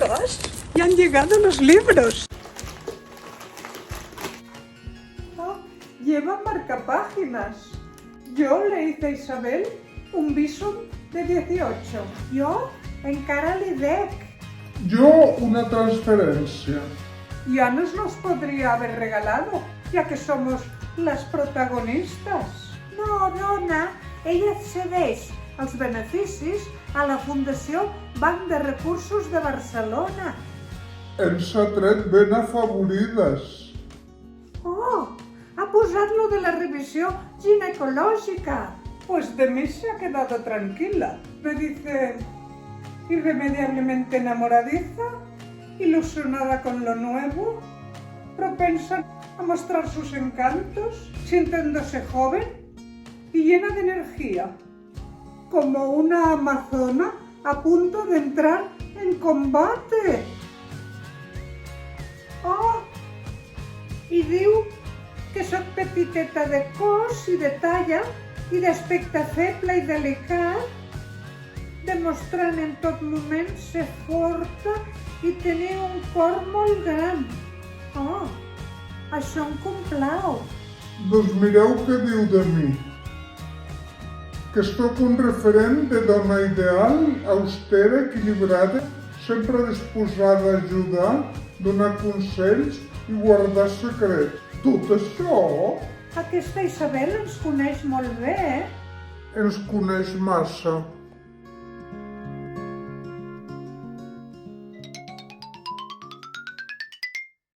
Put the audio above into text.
Dios, ya han llegado los libros. Oh, lleva marcapáginas. Yo le hice a Isabel un visum de 18. Jo encara li dec. Yo una transferencia. Ya nos los podría haber regalado, ya que somos las protagonistas. No, dona, ella cedeix els beneficis a la Fundació Banc de Recursos de Barcelona. Ens ha tret ben afavorides. Oh, ha posat lo de la revisión ginecológica. Pues de mí se ha quedado tranquila. Me dice, irremediablemente enamoradiza, ilusionada con lo nuevo, propensa a mostrar sus encantos, sintiéndose joven y llena de energía, como una amazona a punto de entrar en combate. Oh, i diu que soc petiteta de cos i de talla i d'aspecte feble i delicat, demostrant en tot moment ser forta i tenir un cor molt gran. Oh, això em complau. Doncs mireu què diu de mi. Que sóc un referent de dona ideal, austera, equilibrada, sempre disposada a ajudar, donar consells i guardar secrets. Tot això Aquesta Isabel ens coneix molt bé, eh? ens coneix massa.